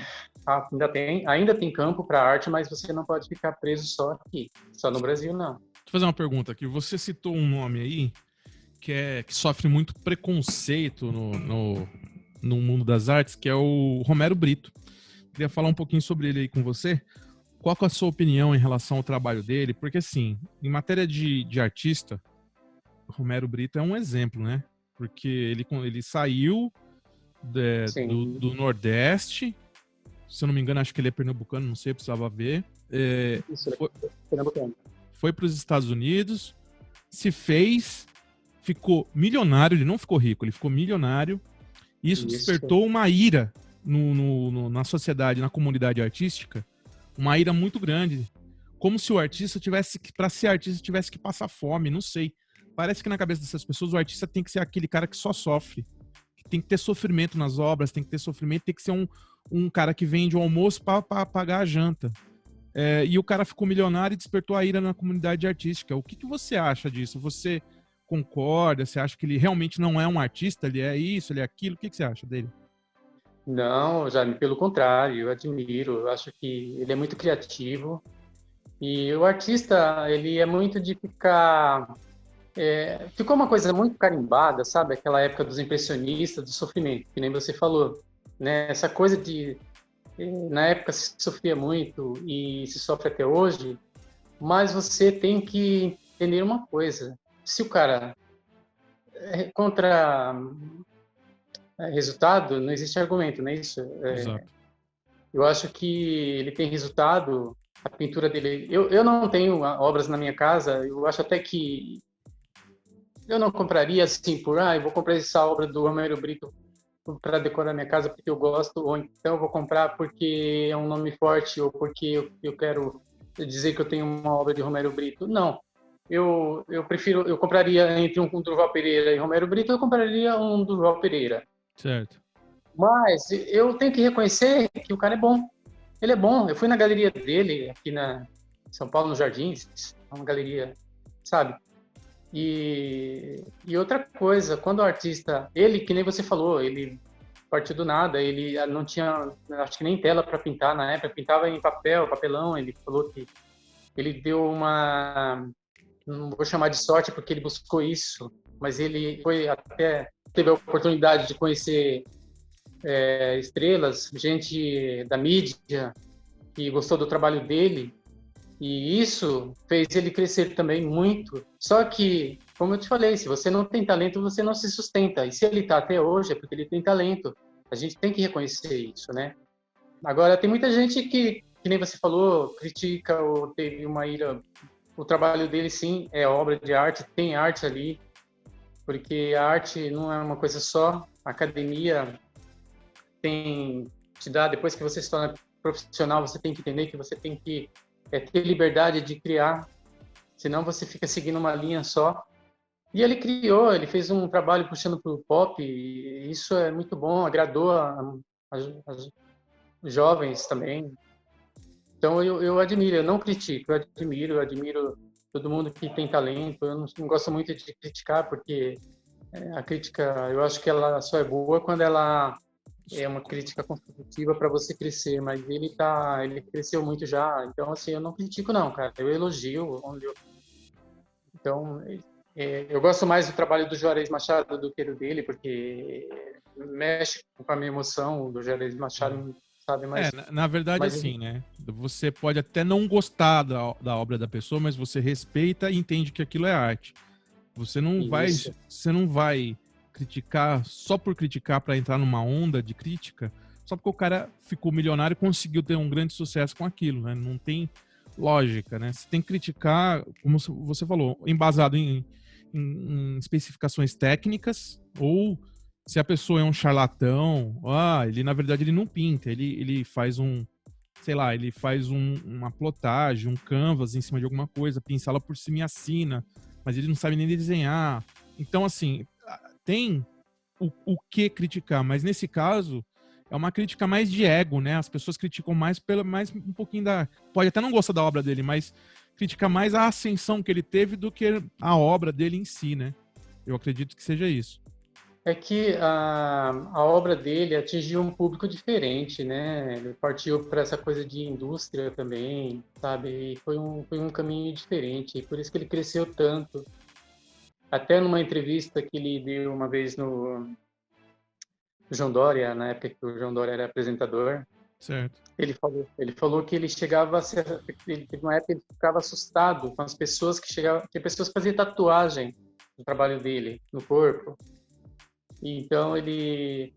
ainda tem campo para arte, mas você não pode ficar preso só aqui, só no Brasil, não. Deixa eu fazer uma pergunta aqui. Você citou um nome aí que sofre muito preconceito no mundo das artes, que é o Romero Brito. Queria falar um pouquinho sobre ele aí com você. Qual que é a sua opinião em relação ao trabalho dele? Porque, assim, em matéria de artista, o Romero Brito é um exemplo, né? Porque ele saiu do Nordeste, se eu não me engano, acho que ele é pernambucano, não sei, precisava ver. Isso, pernambucano. Foi para os Estados Unidos, se fez, ficou milionário, ele não ficou rico, ele ficou milionário. Isso despertou uma ira na sociedade, na comunidade artística, uma ira muito grande. Como se o artista para ser artista, tivesse que passar fome, não sei. Parece que na cabeça dessas pessoas o artista tem que ser aquele cara que só sofre. Que tem que ter sofrimento nas obras, tem que ter sofrimento, tem que ser um cara que vende o almoço para pagar a janta. E o cara ficou milionário e despertou a ira na comunidade artística. O que você acha disso? Você concorda? Você acha que ele realmente não é um artista? Ele é isso, ele é aquilo? O que você acha dele? Não, Jaime, pelo contrário, eu admiro. Eu acho que ele é muito criativo. E o artista, ele é muito de ficar... ficou uma coisa muito carimbada, sabe? Aquela época dos impressionistas, do sofrimento, que nem você falou, né? Essa coisa de... Na época se sofria muito e se sofre até hoje, mas você tem que entender uma coisa. Se o cara contra resultado, não existe argumento, não é isso? Exato. Eu acho que ele tem resultado, a pintura dele... Eu não tenho obras na minha casa, eu acho até que eu não compraria assim eu vou comprar essa obra do Romero Brito para decorar minha casa porque eu gosto, ou então eu vou comprar porque é um nome forte, ou porque eu quero dizer que eu tenho uma obra de Romero Brito. Não. Eu prefiro, eu compraria entre um Durval Pereira e Romero Brito, eu compraria um Durval Pereira. Certo. Mas eu tenho que reconhecer que o cara é bom. Ele é bom. Eu fui na galeria dele, aqui na São Paulo, nos Jardins, uma galeria, sabe? E outra coisa, quando o artista, ele, que nem você falou, ele partiu do nada, ele não tinha, acho que nem tela para pintar na época, pintava em papel, papelão, ele falou que ele deu uma, não vou chamar de sorte porque ele buscou isso, mas ele foi até, teve a oportunidade de conhecer estrelas, gente da mídia que gostou do trabalho dele, e isso fez ele crescer também muito. Só que, como eu te falei, se você não tem talento, você não se sustenta. E se ele está até hoje, é porque ele tem talento. A gente tem que reconhecer isso, né? Agora, tem muita gente que nem você falou, critica ou teve uma ira. O trabalho dele, sim, é obra de arte, tem arte ali, porque a arte não é uma coisa só. A academia te dá, depois que você se torna profissional, você tem que entender que você tem que ter liberdade de criar, senão você fica seguindo uma linha só. E ele criou, ele fez um trabalho puxando para o pop, e isso é muito bom, agradou os jovens também. Então eu admiro, eu não critico, eu admiro todo mundo que tem talento. Eu não gosto muito de criticar, porque a crítica, eu acho que ela só é boa quando ela é uma crítica construtiva para você crescer, mas ele cresceu muito já, então assim, eu não critico não, cara, eu elogio. Então, eu gosto mais do trabalho do Juarez Machado do que do dele, porque mexe com a minha emoção do Juarez Machado, sabe, Na verdade, assim, né? Você pode até não gostar da obra da pessoa, mas você respeita e entende que aquilo é arte. Você não vai criticar só por criticar para entrar numa onda de crítica, só porque o cara ficou milionário e conseguiu ter um grande sucesso com aquilo, né? Não tem lógica, né? Você tem que criticar, como você falou, embasado em especificações técnicas, ou se a pessoa é um charlatão, ele na verdade ele não pinta, ele faz sei lá, ele faz uma plotagem, um canvas em cima de alguma coisa, pincela por cima e assina, mas ele não sabe nem desenhar. Então, assim, tem o que criticar, mas nesse caso é uma crítica mais de ego, né? As pessoas criticam mais um pouquinho pode até não gostar da obra dele, mas critica mais a ascensão que ele teve do que a obra dele em si, né? Eu acredito que seja isso. É que a obra dele atingiu um público diferente, né? Ele partiu para essa coisa de indústria também, sabe? E foi um caminho diferente, e por isso que ele cresceu tanto. Até numa entrevista que ele deu uma vez no João Dória, na época que o João Dória era apresentador, certo. Ele falou que ele chegava ele teve uma época que ele ficava assustado com as pessoas que chegavam, que pessoas faziam tatuagem no trabalho dele, no corpo. E então ele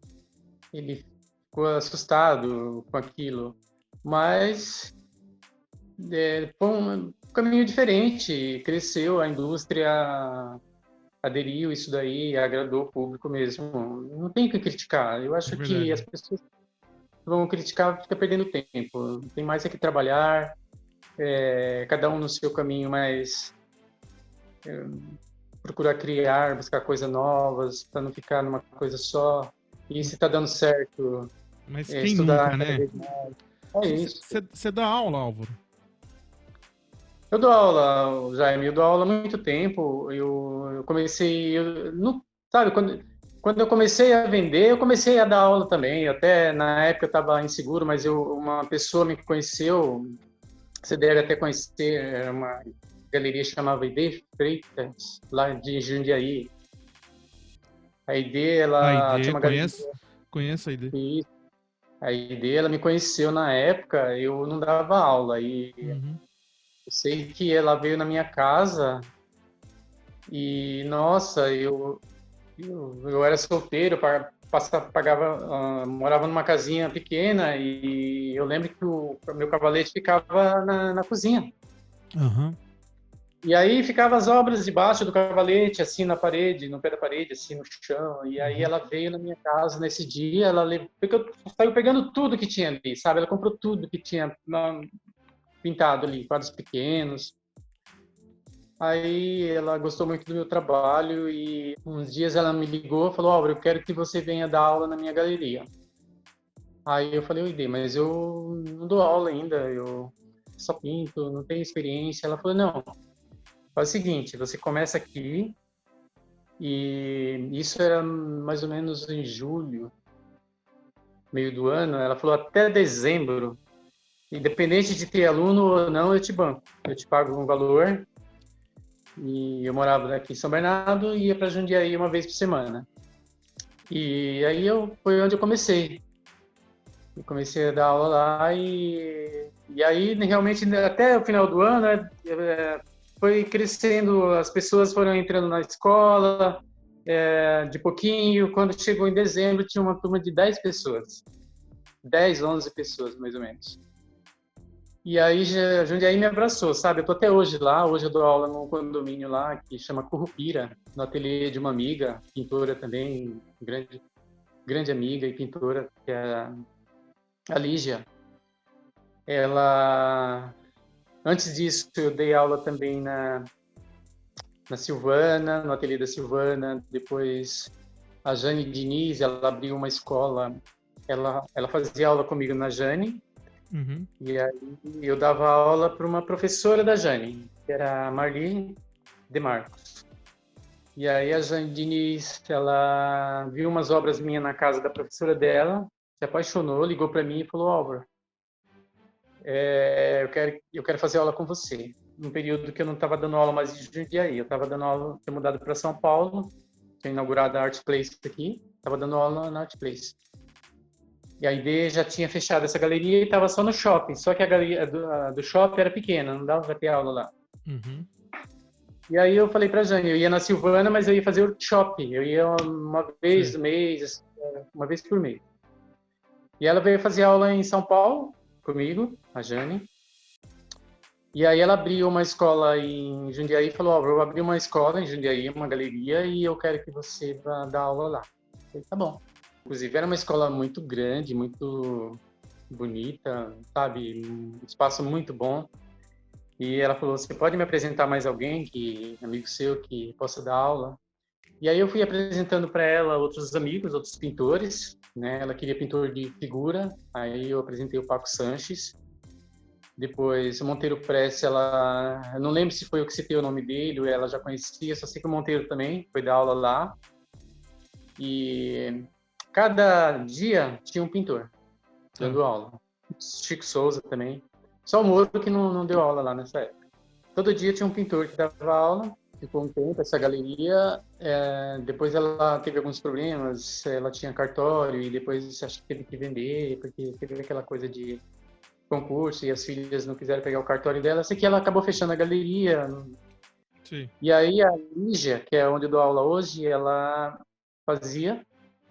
ficou assustado com aquilo. Mas foi um caminho diferente, cresceu, a indústria aderiu isso daí, agradou o público mesmo. Não tem o que criticar. Eu acho que as pessoas vão criticar, fica perdendo tempo. Tem mais é que trabalhar, cada um no seu caminho, mas procurar criar, buscar coisas novas, para não ficar numa coisa só. E se está dando certo, mas quem estudar nunca, né? É isso. Você dá aula, Álvaro? Eu dou aula, Jaime, eu dou aula há muito tempo. Eu comecei, sabe, quando eu comecei a vender, eu comecei a dar aula também. Até na época eu estava inseguro, mas uma pessoa me conheceu, você deve até conhecer, era uma galeria que chamava ID Freitas, lá de Jundiaí. A ID, A ela tinha ID, uma galeria. conheço a ID. E a ID, ela me conheceu na época, eu não dava aula. E Uhum. eu sei que ela veio na minha casa e, nossa, eu era solteiro, morava numa casinha pequena e eu lembro que o meu cavalete ficava na cozinha. Uhum. E aí ficava as obras debaixo do cavalete, assim, na parede, no pé da parede, assim, no chão. E aí ela veio na minha casa nesse dia, saiu pegando tudo que tinha ali, sabe? Ela comprou tudo que tinha pintado ali, quadros pequenos. Aí ela gostou muito do meu trabalho e uns dias ela me ligou e falou: Álvaro, eu quero que você venha dar aula na minha galeria. Aí eu falei: Oi, mas eu não dou aula ainda, eu só pinto, não tenho experiência. Ela falou: não, faz o seguinte, você começa aqui, e isso era mais ou menos em julho, meio do ano. Ela falou: até dezembro, independente de ter aluno ou não, eu te banco, eu te pago um valor. E eu morava aqui em São Bernardo e ia para Jundiaí uma vez por semana. E aí foi onde eu comecei. Eu comecei a dar aula lá e aí realmente até o final do ano foi crescendo, as pessoas foram entrando na escola de pouquinho. Quando chegou em dezembro tinha uma turma de 10 pessoas, 10, 11 pessoas mais ou menos. E aí Jundiaí me abraçou, sabe? Eu tô até hoje lá, hoje eu dou aula num condomínio lá que chama Currupira, no ateliê de uma amiga, pintora também, grande amiga e pintora, que é a Lígia. Ela, antes disso, eu dei aula também na Silvana, no ateliê da Silvana. Depois a Jane Diniz, ela abriu uma escola, ela fazia aula comigo na Jane. Uhum. E aí eu dava aula para uma professora da Jane, que era a Marli Demarcos. E aí a Jane Diniz, ela viu umas obras minhas na casa da professora dela, se apaixonou, ligou para mim e falou: Álvaro, eu quero fazer aula com você. Num período que eu não estava dando aula mais em Jundiaí, eu estava dando aula, tinha mudado para São Paulo, tinha inaugurado a Art Place aqui, estava dando aula na Art Place. E a ID já tinha fechado essa galeria e estava só no shopping. Só que a galeria do shopping era pequena, não dava para ter aula lá. Uhum. E aí eu falei para a Jane, eu ia na Silvana, mas eu ia fazer workshop. Eu ia uma vez no mês, uma vez por mês. E ela veio fazer aula em São Paulo comigo, a Jane. E aí ela abriu uma escola em Jundiaí e falou: eu vou abrir uma escola em Jundiaí, uma galeria, e eu quero que você vá dar aula lá. Eu falei: tá bom. Inclusive, era uma escola muito grande, muito bonita, sabe? Um espaço muito bom. E ela falou: você pode me apresentar mais alguém, amigo seu, que possa dar aula? E aí eu fui apresentando para ela outros amigos, outros pintores, né? Ela queria pintor de figura, aí eu apresentei o Paco Sanches. Depois o Monteiro Press, eu não lembro se foi eu que citei o nome dele, ou ela já conhecia, só sei que o Monteiro também foi dar aula lá. E cada dia tinha um pintor dando aula. Chico Souza também. Só o Moro que não deu aula lá nessa época. Todo dia tinha um pintor que dava aula, ficou um tempo essa galeria. Depois ela teve alguns problemas, ela tinha cartório e depois acho que teve que vender, porque teve aquela coisa de concurso e as filhas não quiseram pegar o cartório dela. Sei que ela acabou fechando a galeria. Sim. E aí a Lígia, que é onde eu dou aula hoje, ela fazia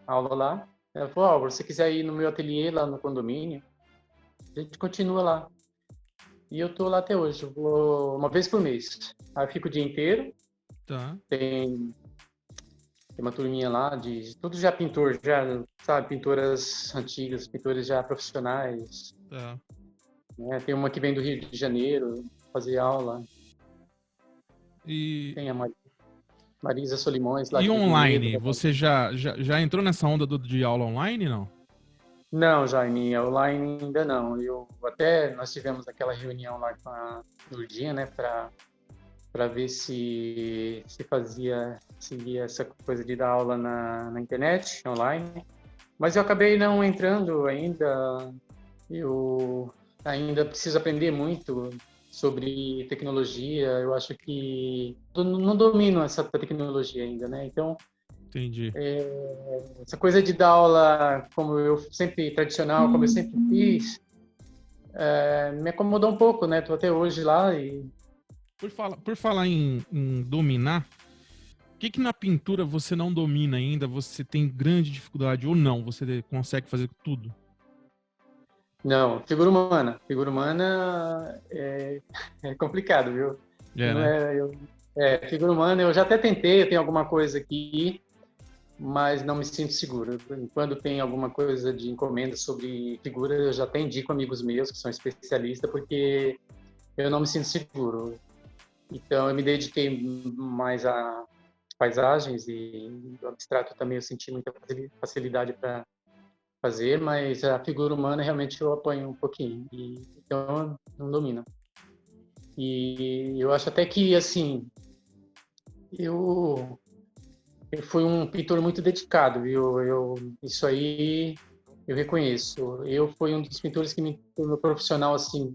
aula lá. Ela falou: Álvaro, se você quiser ir no meu ateliê lá no condomínio, a gente continua lá. E eu tô lá até hoje, eu vou uma vez por mês. Aí eu fico o dia inteiro. Tá. Tem uma turminha lá tudo já pintor, já, sabe, pintoras antigas, pintores já profissionais. Tá. Né? Tem uma que vem do Rio de Janeiro fazer aula. E, Tem a Marisa Solimões lá e de online? Vinhedo. Você já entrou nessa onda de aula online, não? Não, Jaime, online ainda não. Nós tivemos aquela reunião lá com a Nurdinha, né, para ver se seguia essa coisa de dar aula na internet, online. Mas eu acabei não entrando ainda. Eu ainda preciso aprender muito sobre tecnologia. Eu acho que eu não domino essa tecnologia ainda, né? Então, Entendi. essa coisa de dar aula como eu sempre tradicional, como eu sempre fiz, me acomodou um pouco, né? Tô até hoje lá e Por falar em dominar, o que na pintura você não domina ainda? Você tem grande dificuldade ou não? Você consegue fazer tudo? não, figura humana. Figura humana é complicado, viu? É, Não né? é, figura humana, eu já até tentei, eu tenho alguma coisa aqui, mas não me sinto seguro. Quando tem alguma coisa de encomenda sobre figura, eu já até indico amigos meus que são especialistas, porque eu não me sinto seguro. Então, eu me dediquei mais a paisagens e o abstrato também eu senti muita facilidade para fazer, mas a figura humana realmente eu apanho um pouquinho, então não domino. E eu acho até que, assim, eu, eu fui um pintor muito dedicado, viu? Isso aí eu reconheço. Eu fui um dos pintores que me tornou profissional, assim,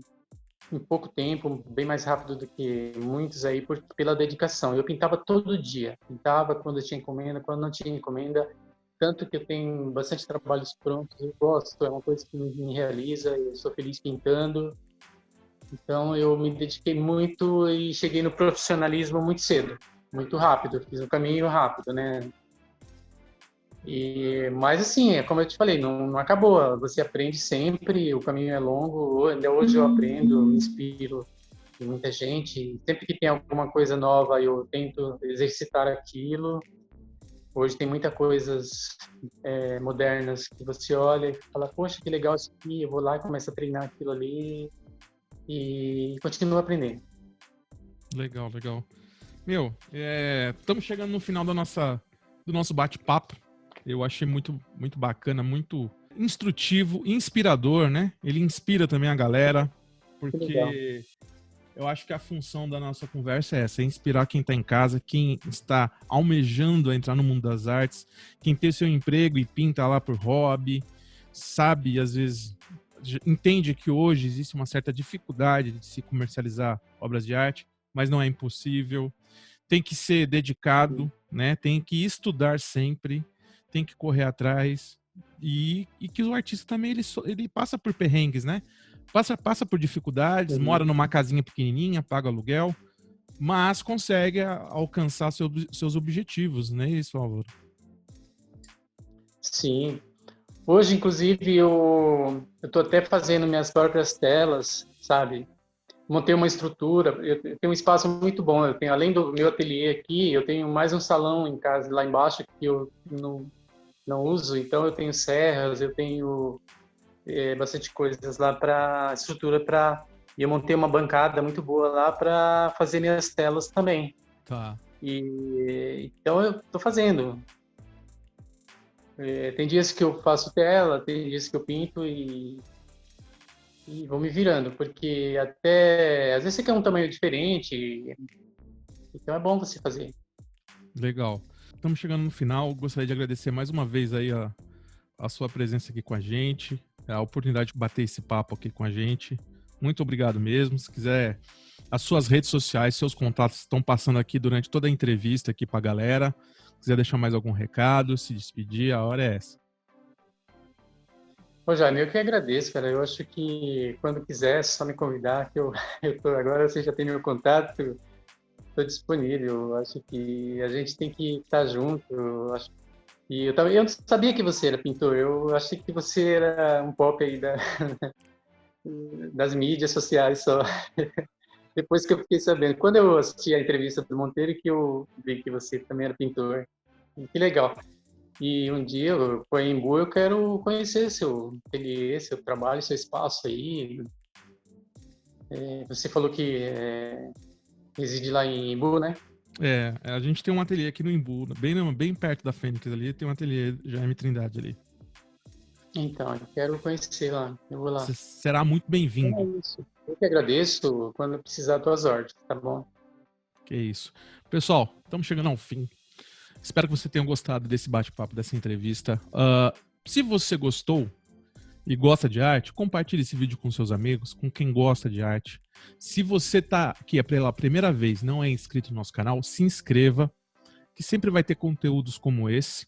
em pouco tempo, bem mais rápido do que muitos aí, pela dedicação. Eu pintava todo dia, pintava quando tinha encomenda, quando não tinha encomenda, tanto que eu tenho bastante trabalhos prontos, eu gosto, é uma coisa que me realiza, eu sou feliz pintando. Então eu me dediquei muito e cheguei no profissionalismo muito cedo, muito rápido, fiz um caminho rápido, né? Mas assim, é como eu te falei, não acabou. Você aprende sempre, o caminho é longo. Ainda hoje eu aprendo, me inspiro em muita gente. Sempre que tem alguma coisa nova, eu tento exercitar aquilo. Hoje tem muitas coisas modernas que você olha e fala, poxa, que legal isso aqui. Eu vou lá e começo a treinar aquilo ali e continuo aprendendo. Legal, legal. Meu, estamos chegando no final do nosso bate-papo. Eu achei muito bacana, muito instrutivo, inspirador, né? Ele inspira também a galera, Que legal. porque eu acho que a função da nossa conversa é essa, é inspirar quem está em casa, quem está almejando a entrar no mundo das artes, quem tem seu emprego e pinta lá por hobby, sabe, às vezes entende que hoje existe uma certa dificuldade de se comercializar obras de arte, mas não é impossível. Tem que ser dedicado, né? Tem que estudar sempre, tem que correr atrás e que o artista também ele passa por perrengues, né? Passa por dificuldades, Uhum. mora numa casinha pequenininha, paga aluguel, mas consegue alcançar seus objetivos, né? Isso, Álvaro. Sim. Hoje, inclusive, eu estou até fazendo minhas próprias telas, sabe? Montei uma estrutura, eu tenho um espaço muito bom. Eu tenho, além do meu ateliê aqui, eu tenho mais um salão em casa lá embaixo que eu não uso. Então, eu tenho serras, eu tenho bastante coisas lá para estrutura para. E eu montei uma bancada muito boa lá para fazer minhas telas também. Tá. Então, eu estou fazendo. Tem dias que eu faço tela, tem dias que eu pinto e vou me virando, porque até às vezes você quer um tamanho diferente, então é bom você fazer. Legal. Estamos chegando no final. Gostaria de agradecer mais uma vez aí a sua presença aqui com a gente, a oportunidade de bater esse papo aqui com a gente. Muito obrigado mesmo. Se quiser, as suas redes sociais, seus contatos estão passando aqui durante toda a entrevista aqui para a galera. Se quiser deixar mais algum recado, se despedir, a hora é essa. Ô, Jaime, eu que agradeço, cara. Eu acho que quando quiser, é só me convidar, que eu tô, agora você já tem meu contato, estou disponível. Eu acho que a gente tem que estar junto. Eu não sabia que você era pintor. Eu achei que você era um pop aí das mídias sociais só. Depois que eu fiquei sabendo, quando eu assisti a entrevista do Monteiro, que eu vi que você também era pintor. Que legal. E um dia, eu em Embu, eu quero conhecer seu ateliê, seu trabalho, seu espaço aí. Você falou que reside lá em Embu, né? A gente tem um ateliê aqui no Embu, bem perto da Fênix ali, tem um ateliê Jaime Trindade ali. Então, eu quero conhecer lá. Eu vou lá. Você será muito Então é bem-vindo. isso. Eu que agradeço quando precisar das tuas ordens, tá bom? Que isso. Pessoal, estamos chegando ao fim. Espero que você tenha gostado desse bate-papo, dessa entrevista. Se você gostou, e gosta de arte, compartilhe esse vídeo com seus amigos, com quem gosta de arte. Se você tá aqui pela primeira vez, não é inscrito no nosso canal, se inscreva, que sempre vai ter conteúdos como esse.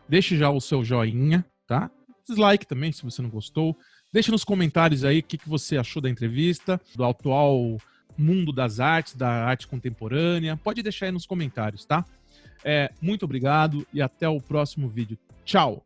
Deixe já o seu joinha, tá? Dislike também, se você não gostou. Deixe nos comentários aí o que você achou da entrevista, do atual mundo das artes, da arte contemporânea. Pode deixar aí nos comentários, tá? Muito obrigado e até o próximo vídeo. Tchau!